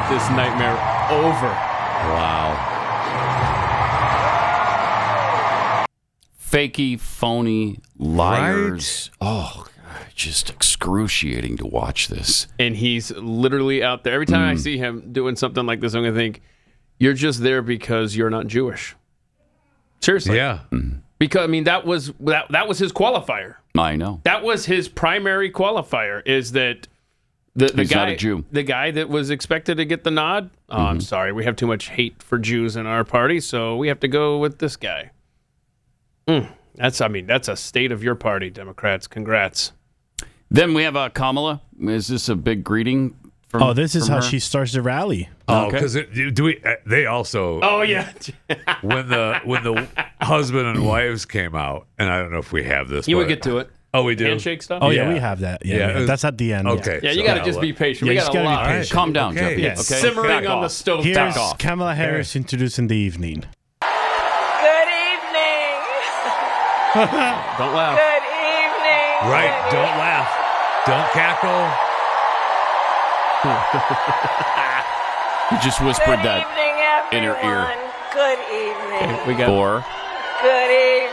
get this nightmare over. Wow. Fakey, phony, liars. Right? Oh, God, just excruciating to watch this. And he's literally out there. Every time I see him doing something like this, I'm going to think, you're just there because you're not Jewish. Seriously. Yeah. Because, I mean, that was his qualifier. I know. That was his primary qualifier, is that the He's guy, not a Jew. The guy that was expected to get the nod, I'm sorry, we have too much hate for Jews in our party, so we have to go with this guy. That's a state of your party, Democrats. Congrats. Then we have Kamala. Is this a big greeting? This is how she starts the rally. Oh, because they also. Oh yeah. when the husband and wives came out, and I don't know if we have this. You would get to it. Oh, we do. Handshake stuff. Oh yeah, we have that. Yeah. That's at the end. Okay. Yeah, you got to just be patient. We got a lot. Patient. Calm down, Okay. Jeffy. Yeah. Okay. Simmering on the stove. Here's Kamala Harris introducing the evening. Good evening. Don't laugh. Good evening. Right. Don't laugh. Don't cackle. You just whispered Good that evening, in her ear. everyone. Good evening. Okay, we got 4. Good evening.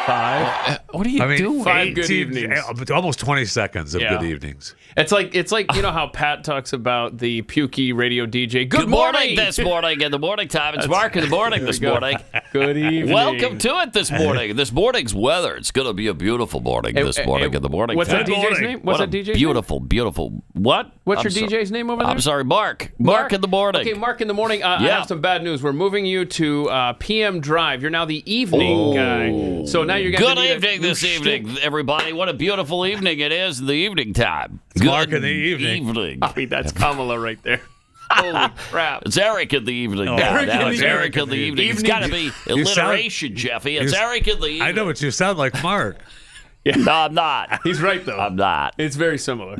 5. What are you doing? 5 good evenings. Almost 20 seconds of Yeah. good evenings. It's like you know how Pat talks about the pukey radio DJ. Good morning. this morning in the morning time. It's Mark in the morning this morning. Good evening. Welcome to it this morning. This morning's weather. It's going to be a beautiful morning this morning in the morning What's time. that DJ's name? What's What that a DJ's beautiful, beautiful. What? What's I'm your DJ's name over there? I'm sorry, Mark. Mark in the morning. Okay, Mark in the morning. I have some bad news. We're moving you to PM Drive. You're now the evening guy. So now you're going to Good evening this evening, everybody. What a beautiful evening it is in the evening time. Good Mark in the evening. I mean, that's Kamala right there. Holy crap. It's Eric in the evening. It's Eric in the evening. It's got to be alliteration, Jeffy. It's Eric in the evening. I know, but you sound like Mark. Yeah. No, I'm not. He's right, though. I'm not. It's very similar.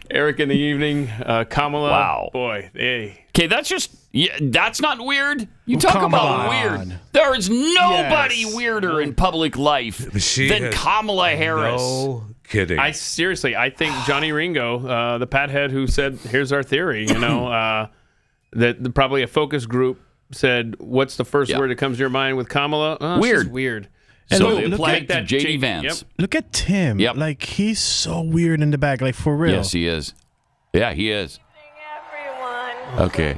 Eric in the evening, Kamala. Wow. Boy, hey. Okay, that's not weird. You talk come about on. weird. There is nobody Yes. weirder in public life than Kamala Harris. No kidding. I think Johnny Ringo, the pathead who said, here's our theory, that probably a focus group said, what's the first word that comes to your mind with Kamala? Oh, Weird. she's weird. And So look- they look applied at to that J.D. J- Vance. Yep. Look at Tim. Yep. Like, he's so weird in the back. Like, for real. Yes, he is. Yeah, he is. Everyone. Okay.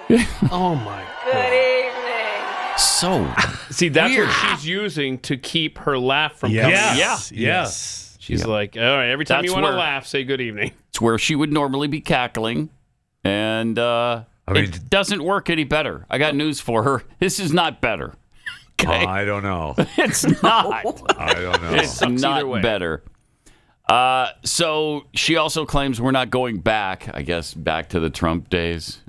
Good evening. Oh, my Good God. evening. So See, that's weird. what she's using to keep her laugh from Yes. coming Yeah. out. Yes. She's like, all right, every time That's you want to where- laugh, say good evening. it's where she would normally be cackling, and it doesn't work any better. I got news for her. This is not better. Okay? I don't know. It's not. I don't know. It's Sucks either way. not better. So she also claims we're not going back, I guess, back to the Trump days.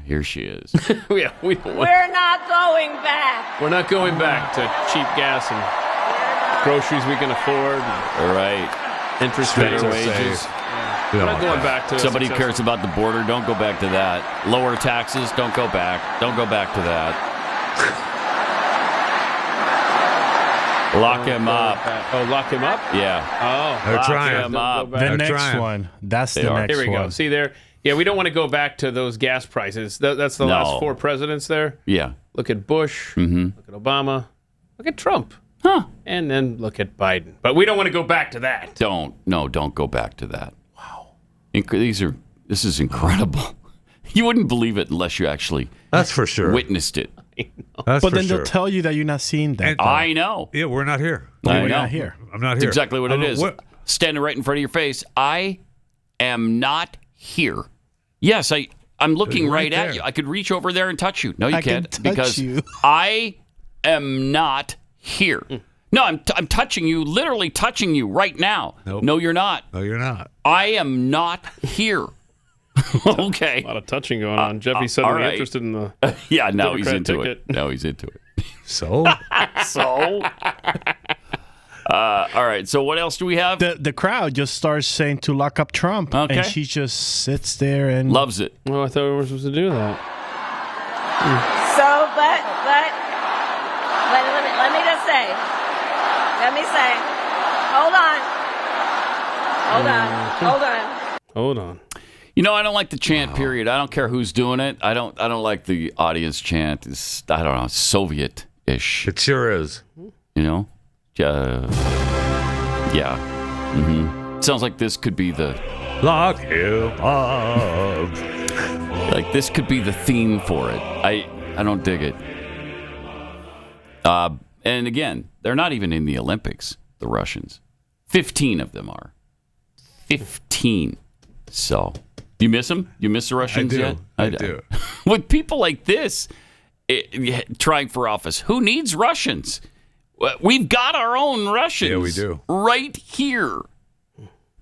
Here she is. Yeah, we're We're not going back. not going back to cheap gas and groceries we can afford, and All right. interest Better rates. wages. We We're don't not want going that. back to Somebody successful- cares about the border. Don't go back to that. Lower taxes. Don't go back. Don't go back to that. Lock him up. Oh, lock him up? Yeah. Oh, They're lock trying. him Don't up. go The They're next trying. one. That's They the are. next Here we one. go. See there? Yeah, we don't want to go back to those gas prices. That's the No. last 4 presidents there. Yeah. Look at Bush. Look at Obama. Look at Trump. Huh. And then look at Biden. But we don't want to go back to that. Don't go back to that. Wow. This is incredible. You wouldn't believe it unless you actually That's for sure. witnessed it. That's But for then sure. they'll tell you that you're not seeing that. And- I know. Yeah, we're not here. I We're know. not here. I'm not That's here. exactly what it is. What? Standing right in front of your face. I am not here. Yes, I'm looking Right right at there. you. I could reach over there and touch you. No, you I can can't touch because you. I am not here. No, I'm touching you, literally touching you right now. Nope. No, you're not. No, you're not. I am not here. Okay. A lot of touching going on. Jeffy's all suddenly right. interested in the. Yeah, now he's Democrat into ticket. it. Now he's into it. So? So, all right. So what else do we have? The crowd just starts saying to lock up Trump. Okay. And she just sits there and Loves it. Oh, I thought we were supposed to do that. So, but let me just say. Let me say. Hold on. Hold on. You know, I don't like the chant. Period. I don't care who's doing it. I don't like the audience chant. It's, I don't know, Soviet-ish. It sure is. You know, yeah. Sounds like this could be the Lock him up. like this could be the theme for it. I don't dig it. And again, they're not even in the Olympics. The Russians, 15 of them are. 15. So. You miss them? You miss the Russians yet? I do. With people like this trying for office, who needs Russians? We've got our own Russians. Yeah, we do. Right here.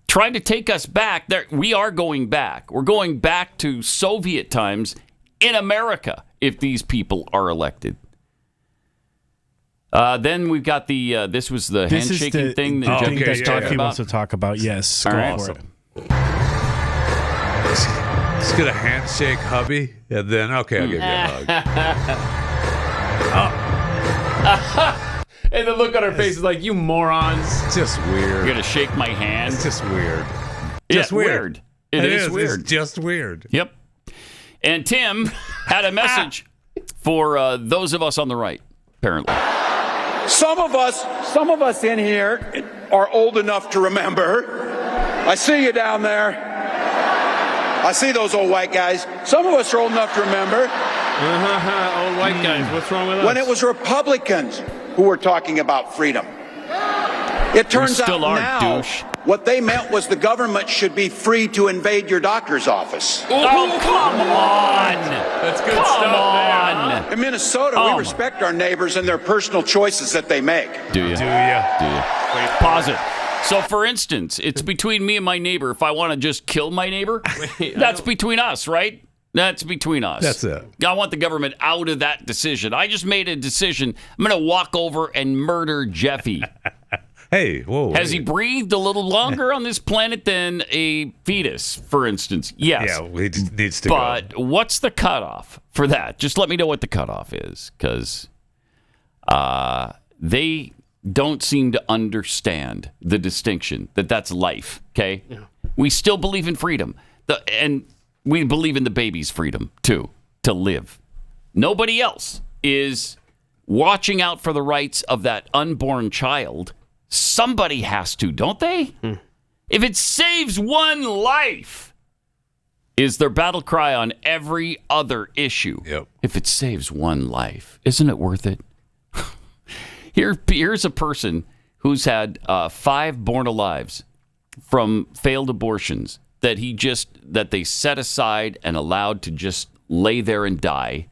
Trying to take us back. We are going back. We're going back to Soviet times in America if these people are elected. Then we've got the, this was the handshaking thing that Jeff was talking about. Wants to talk about. Yes, All go right. for it. Let's get a handshake, hubby, and then I'll give you a hug. And the look on her face is like, you morons. It's just weird. You're going to shake my hand? It's just weird. Just weird. It is weird. It's just weird. Yep. And Tim had a message for those of us on the right, apparently. Some of us in here are old enough to remember. I see you down there. I see those old white guys. Some of us are old enough to remember. Old white guys, what's wrong with us? When it was Republicans who were talking about freedom. It turns out now what they meant was the government should be free to invade your doctor's office. Oh, come on. That's good stuff. Come on. In Minnesota, we respect our neighbors and their personal choices that they make. Do you? Do ya? Wait, pause it. So, for instance, it's between me and my neighbor. If I want to just kill my neighbor, that's between us, right? That's between us. That's it. I want the government out of that decision. I just made a decision. I'm going to walk over and murder Jeffy. Hey, whoa. Has he breathed a little longer on this planet than a fetus, for instance? Yes. Yeah, he just needs to But go. what's the cutoff for that? Just let me know what the cutoff is, because they don't seem to understand the distinction that that's life, okay? Yeah. We still believe in freedom. And we believe in the baby's freedom, too, to live. Nobody else is watching out for the rights of that unborn child. Somebody has to, don't they? If it saves one life, is their battle cry on every other issue. Yep. If it saves one life, isn't it worth it? Here's a person who's had 5 born alives from failed abortions that they set aside and allowed to just lay there and die.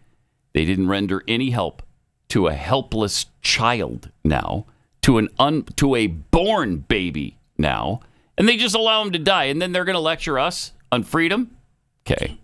They didn't render any help to a helpless child now, to a born baby now, and they just allow them to die. And then they're going to lecture us on freedom? Okay.